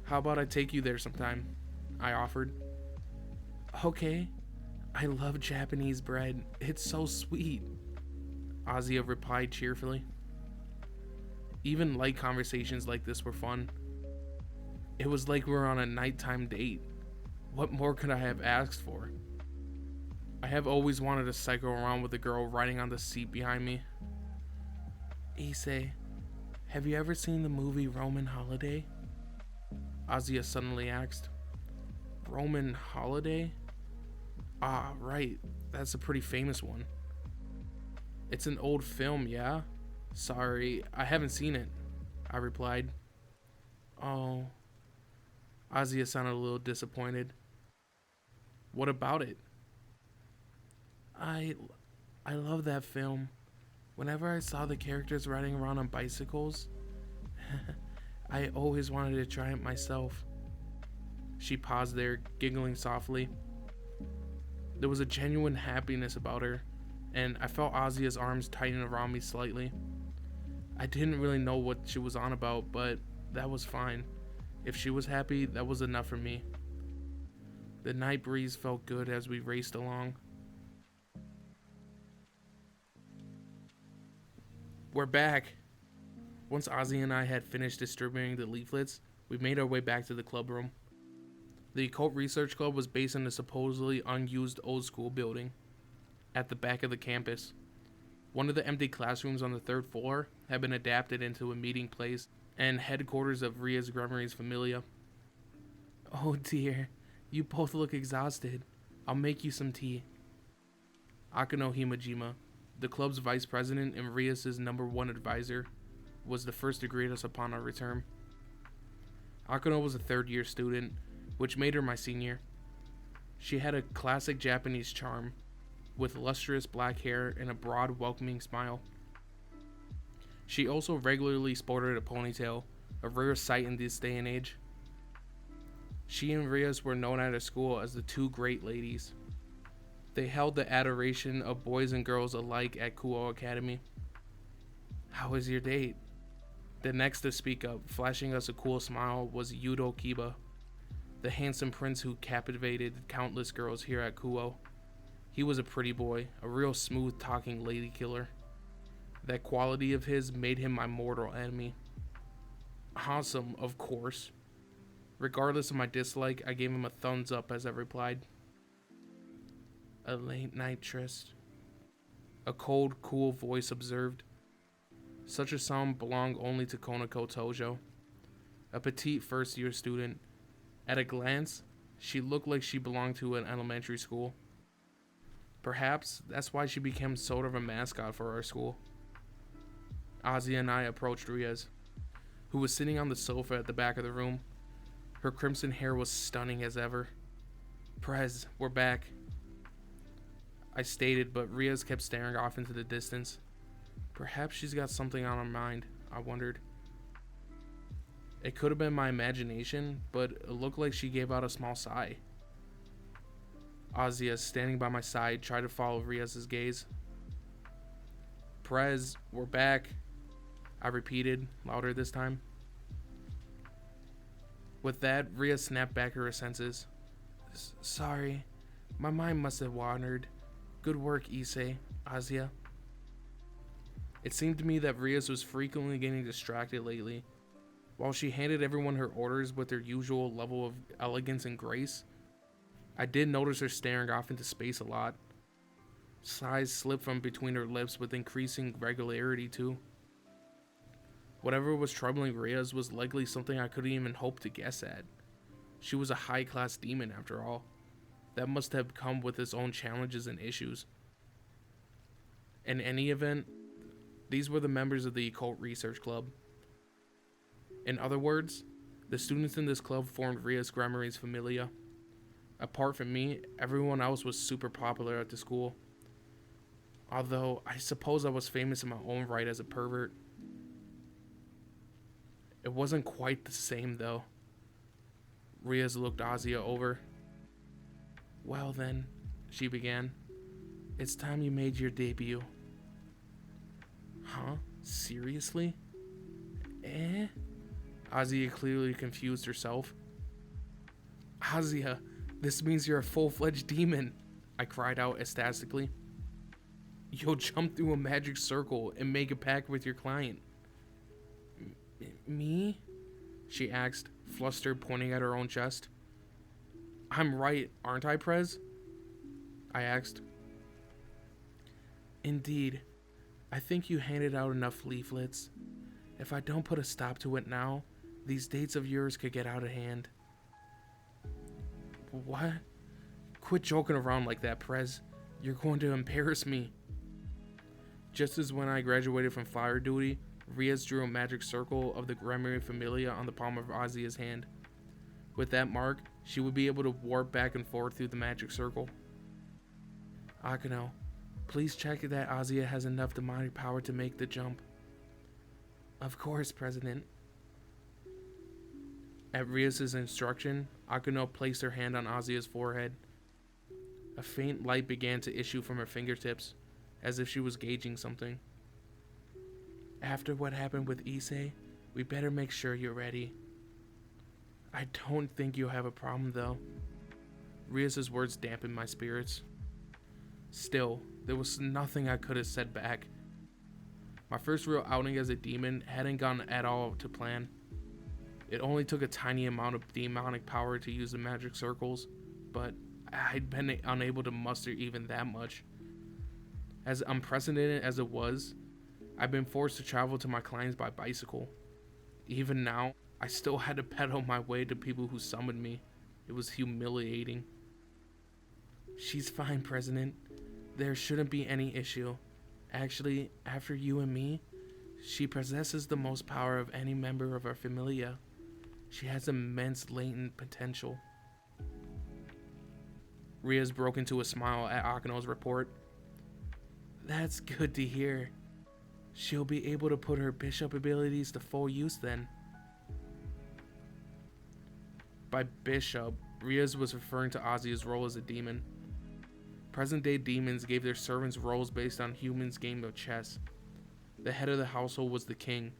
How about I take you there sometime? I offered. Okay. I love Japanese bread. It's so sweet. Azia replied cheerfully. Even light conversations like this were fun. It was like we were on a nighttime date. What more could I have asked for? I have always wanted to cycle around with a girl riding on the seat behind me. Issei, have you ever seen the movie Roman Holiday? Azia suddenly asked. Roman Holiday? Ah, right. That's a pretty famous one. It's an old film, yeah? Sorry, I haven't seen it, I replied. Oh. Azia sounded a little disappointed. What about it? I love that film. Whenever I saw the characters riding around on bicycles, I always wanted to try it myself. She paused there, giggling softly. There was a genuine happiness about her, and I felt Azia's arms tighten around me slightly. I didn't really know what she was on about, but that was fine. If she was happy, that was enough for me. The night breeze felt good as we raced along. We're back. Once Ozzy and I had finished distributing the leaflets, We made our way back to the club room. The Occult Research Club was based in a supposedly unused old school building at the back of the campus. One of the empty classrooms on the third floor had been adapted into a meeting place and headquarters of Ria's Gremmeries Familia. Oh dear, you both look exhausted. I'll make you some tea. Akano Himajima, the club's vice president and Rias' #1 advisor, was the first to greet us upon our return. Akano was a third-year student, which made her my senior. She had a classic Japanese charm, with lustrous black hair and a broad, welcoming smile. She also regularly sported a ponytail, a rare sight in this day and age. She and Rias were known at her school as the two great ladies. They held the adoration of boys and girls alike at Kuo Academy. How was your date? The next to speak up, flashing us a cool smile, was Yudo Kiba, the handsome prince who captivated countless girls here at Kuo. He was a pretty boy, a real smooth-talking lady killer. That quality of his made him my mortal enemy. Awesome, of course. Regardless of my dislike, I gave him a thumbs up as I replied. A late night tryst. A cold, cool voice observed. Such a sound belonged only to Konako Tojo, a petite first-year student. At a glance, she looked like she belonged to an elementary school. Perhaps that's why she became sort of a mascot for our school. Ozzy and I approached Rias, who was sitting on the sofa at the back of the room. Her crimson hair was stunning as ever. Prez, we're back, I stated, but Rias kept staring off into the distance. Perhaps she's got something on her mind, I wondered. It could have been my imagination, but it looked like she gave out a small sigh. Azia, standing by my side, tried to follow Rias' gaze. Prez, we're back, I repeated, louder this time. With that, Ria snapped back her senses. Sorry, my mind must have wandered. Good work, Issei, Azia. It seemed to me that Rias was frequently getting distracted lately. While she handed everyone her orders with her usual level of elegance and grace, I did notice her staring off into space a lot. Sighs slipped from between her lips with increasing regularity too. Whatever was troubling Rias was likely something I couldn't even hope to guess at. She was a high-class demon after all. That must have come with its own challenges and issues. In any event, these were the members of the Occult Research Club. In other words, the students in this club formed Rias Gremmeries Familia. Apart from me, everyone else was super popular at the school. Although, I suppose I was famous in my own right as a pervert. It wasn't quite the same, though. Rias looked Azia over. Well then, she began. It's time you made your debut. Huh? Seriously? Eh? Azia clearly confused herself. Azia, this means you're a full-fledged demon, I cried out ecstatically. You'll jump through a magic circle and make a pact with your client. Me? She asked, flustered, pointing at her own chest. I'm right, aren't I, Prez? I asked. Indeed. I think you handed out enough leaflets. If I don't put a stop to it now, these dates of yours could get out of hand. What? Quit joking around like that, Prez. You're going to embarrass me. Just as when I graduated from fire duty, Rias drew a magic circle of the Gremmerie Familia on the palm of Azia's hand. With that mark, she would be able to warp back and forth through the magic circle. Akano, please check that Azia has enough demonic power to make the jump. Of course, President. At Rias' instruction, Akano placed her hand on Azia's forehead. A faint light began to issue from her fingertips, as if she was gauging something. After what happened with Issei, we better make sure you're ready. I don't think you'll have a problem, though. Rias' words dampened my spirits. Still, there was nothing I could have said back. My first real outing as a demon hadn't gone at all to plan. It only took a tiny amount of demonic power to use the magic circles, but I'd been unable to muster even that much. As unprecedented as it was, I've been forced to travel to my clients by bicycle. Even now, I still had to pedal my way to people who summoned me. It was humiliating. She's fine, President. There shouldn't be any issue. Actually, after you and me, she possesses the most power of any member of our familia. She has immense latent potential. Riaz broke into a smile at Akino's report. That's good to hear. She'll be able to put her bishop abilities to full use then. By bishop, Riaz was referring to Azia's role as a demon. Present-day demons gave their servants roles based on humans' game of chess. The head of the household was the king,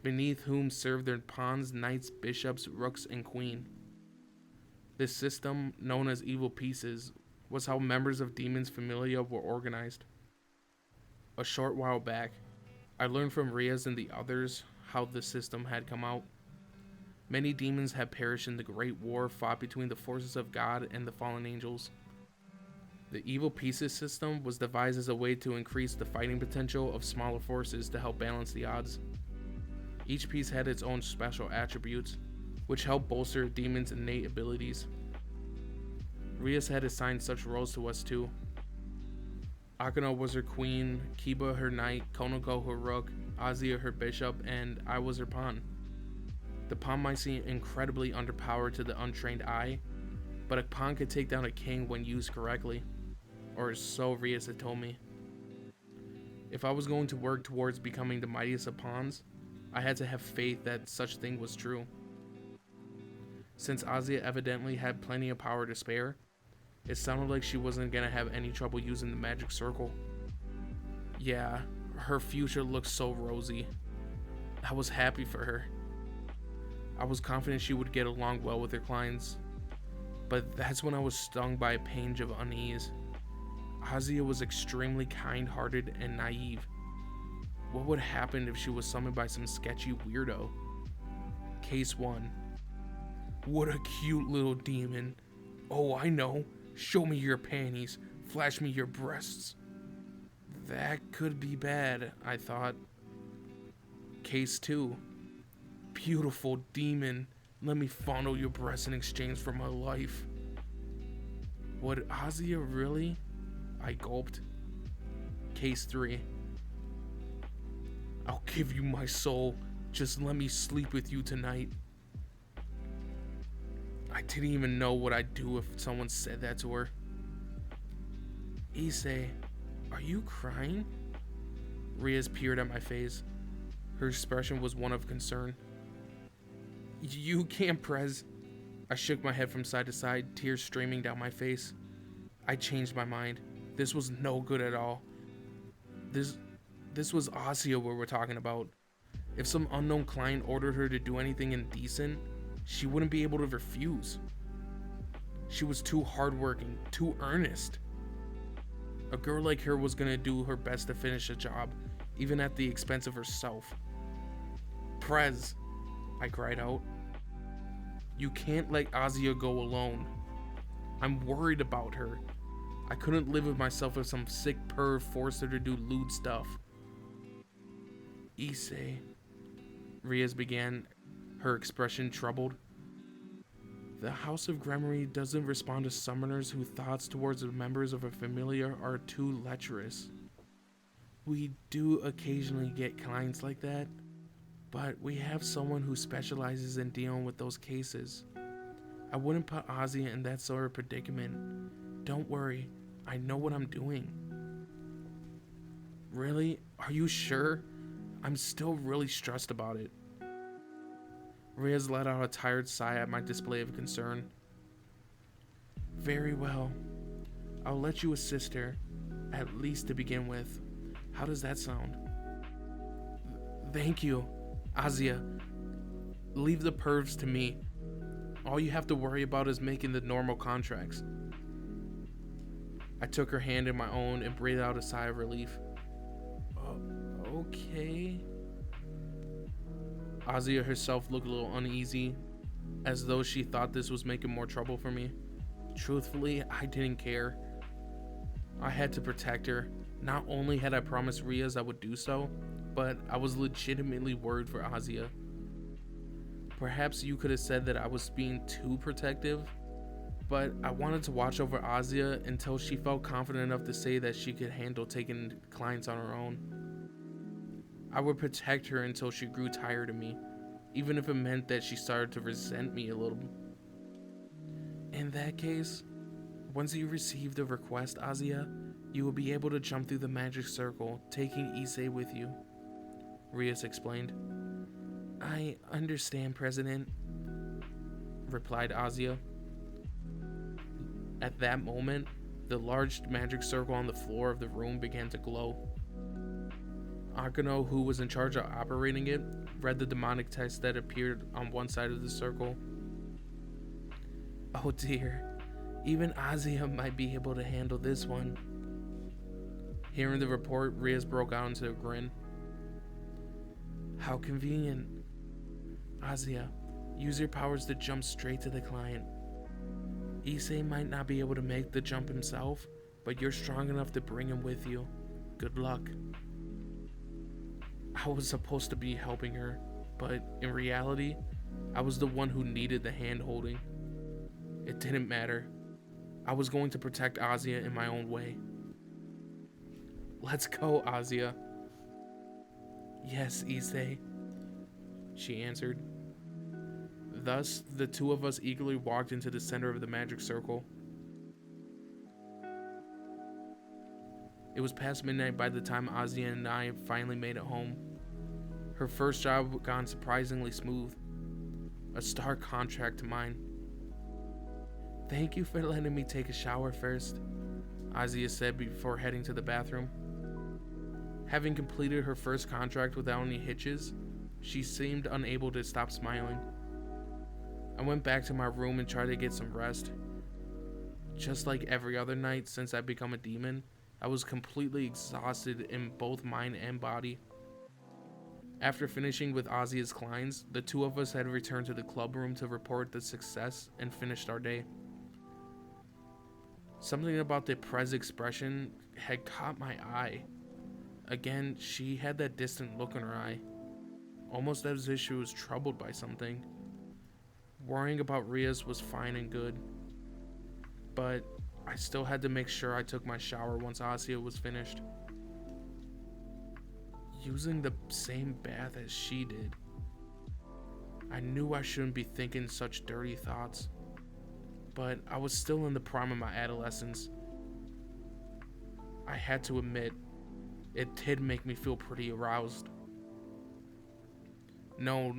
beneath whom served their pawns, knights, bishops, rooks, and queen. This system, known as evil pieces, was how members of demons' familia were organized. A short while back, I learned from Riaz and the others how the system had come out. Many demons had perished in the great war fought between the forces of God and the fallen angels. The evil pieces system was devised as a way to increase the fighting potential of smaller forces to help balance the odds. Each piece had its own special attributes, which helped bolster a demon's innate abilities. Riaz had assigned such roles to us too. Akino was her queen, Kiba her knight, Konoko her rook, Azia her bishop, and I was her pawn. The pawn might seem incredibly underpowered to the untrained eye, but a pawn could take down a king when used correctly, or so Riaz had told me. If I was going to work towards becoming the mightiest of pawns, I had to have faith that such thing was true. Since Azia evidently had plenty of power to spare, it sounded like she wasn't gonna have any trouble using the magic circle. Yeah, her future looked so rosy. I was happy for her. I was confident she would get along well with her clients, but that's when I was stung by a pang of unease. Azia was extremely kind-hearted and naive. What would happen if she was summoned by some sketchy weirdo? Case 1. What a cute little demon. Oh, I know. Show me your panties. Flash me your breasts. That could be bad, I thought. Case 2. Beautiful demon. Let me fondle your breasts in exchange for my life. Would Azia really? I gulped. Case 3. I'll give you my soul. Just let me sleep with you tonight. I didn't even know what I'd do if someone said that to her. Issei, are you crying? Riaz peered at my face. Her expression was one of concern. You can't, Prez. I shook my head from side to side, tears streaming down my face. I changed my mind. This was no good at all. This was Azia we were talking about. If some unknown client ordered her to do anything indecent, she wouldn't be able to refuse. She was too hardworking, too earnest. A girl like her was gonna do her best to finish a job, even at the expense of herself. Prez, I cried out. You can't let Azia go alone. I'm worried about her. I couldn't live with myself if some sick perv forced her to do lewd stuff. Issei, Riaz began, her expression troubled. The House of Gremory doesn't respond to summoners whose thoughts towards the members of a familiar are too lecherous. We do occasionally get clients like that, but we have someone who specializes in dealing with those cases. I wouldn't put Azia in that sort of predicament. Don't worry, I know what I'm doing. Really? Are you sure? I'm still really stressed about it. Riaz let out a tired sigh at my display of concern. Very well. I'll let you assist her, at least to begin with. How does that sound? Thank you, Azia. Leave the pervs to me. All you have to worry about is making the normal contracts. I took her hand in my own and breathed out a sigh of relief. Okay. Azia herself looked a little uneasy, as though she thought this was making more trouble for me. Truthfully, I didn't care. I had to protect her. Not only had I promised Riaz I would do so, but I was legitimately worried for Azia. Perhaps you could have said that I was being too protective, but I wanted to watch over Azia until she felt confident enough to say that she could handle taking clients on her own. I would protect her until she grew tired of me, even if it meant that she started to resent me a little. In that case, once you receive the request, Azia, you will be able to jump through the magic circle, taking Issei with you, Riaz explained. I understand, President, replied Azia. At that moment, the large magic circle on the floor of the room began to glow. Akano, who was in charge of operating it, read the demonic text that appeared on one side of the circle. Oh dear, even Azia might be able to handle this one. Hearing the report, Riaz broke out into a grin. How convenient. Azia, use your powers to jump straight to the client. Issei might not be able to make the jump himself, but you're strong enough to bring him with you. Good luck. I was supposed to be helping her, but in reality, I was the one who needed the hand-holding. It didn't matter. I was going to protect Azia in my own way. Let's go, Azia. Yes, Issei, she answered. Thus, the two of us eagerly walked into the center of the magic circle. It was past midnight by the time Azia and I finally made it home. Her first job had gone surprisingly smooth. A stark contrast to mine. Thank you for letting me take a shower first, Azia said before heading to the bathroom. Having completed her first contract without any hitches, she seemed unable to stop smiling. I went back to my room and tried to get some rest. Just like every other night since I'd become a demon, I was completely exhausted in both mind and body. After finishing with Azia's clients, the two of us had returned to the club room to report the success and finished our day. Something about the Prez expression had caught my eye. Again, she had that distant look in her eye, almost as if she was troubled by something. Worrying about Riaz was fine and good, but I still had to make sure I took my shower once Azia was finished. Using the same bath as she did. I knew I shouldn't be thinking such dirty thoughts, but I was still in the prime of my adolescence. I had to admit, it did make me feel pretty aroused. No.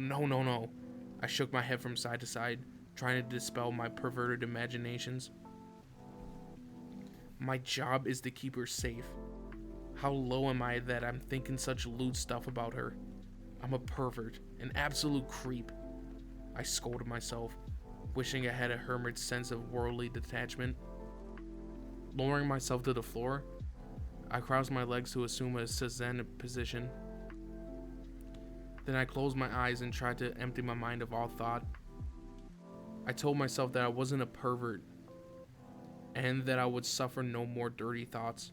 I shook my head from side to side, trying to dispel my perverted imaginations. My job is to keep her safe. How low am I that I'm thinking such lewd stuff about her? I'm a pervert, an absolute creep. I scolded myself, wishing I had a hermit's sense of worldly detachment. Lowering myself to the floor, I crossed my legs to assume a zazen position. Then I closed my eyes and tried to empty my mind of all thought. I told myself that I wasn't a pervert, and that I would suffer no more dirty thoughts.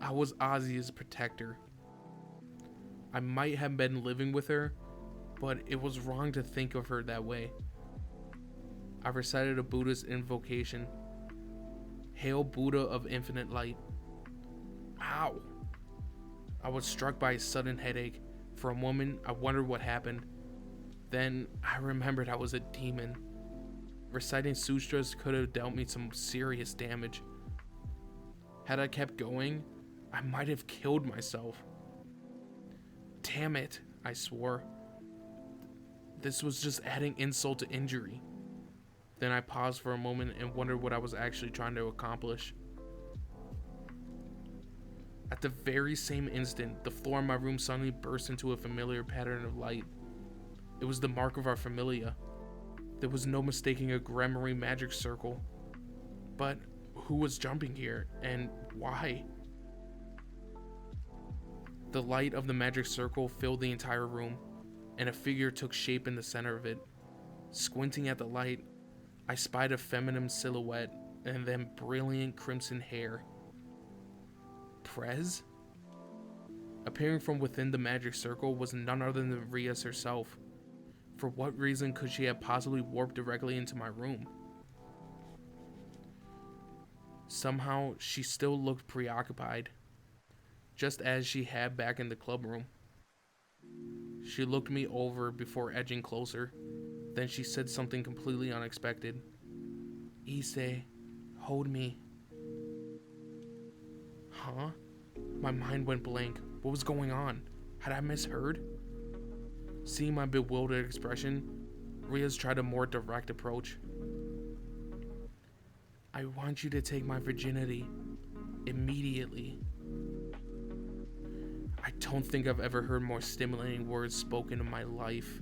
I was Azia's protector. I might have been living with her, but it was wrong to think of her that way. I recited a Buddhist invocation. Hail Buddha of infinite light. Ow! I was struck by a sudden headache. For a moment, I wondered what happened. Then, I remembered I was a demon. Reciting sutras could have dealt me some serious damage. Had I kept going, I might have killed myself. Damn it, I swore. This was just adding insult to injury. Then I paused for a moment and wondered what I was actually trying to accomplish. At the very same instant, the floor in my room suddenly burst into a familiar pattern of light. It was the mark of our familia. There was no mistaking a Grimoire magic circle. But who was jumping here, and why? The light of the magic circle filled the entire room. and a figure took shape in the center of it. Squinting at the light, I spied a feminine silhouette and then brilliant crimson hair. Prez? Appearing from within the magic circle was none other than Rias herself. For what reason could she have possibly warped directly into my room? Somehow, she still looked preoccupied, just as she had back in the club room. She looked me over before edging closer. Then she said something completely unexpected. "Issei, hold me." Huh? My mind went blank. What was going on? Had I misheard? Seeing my bewildered expression, Rias tried a more direct approach. "I want you to take my virginity. Immediately." I don't think I've ever heard more stimulating words spoken in my life.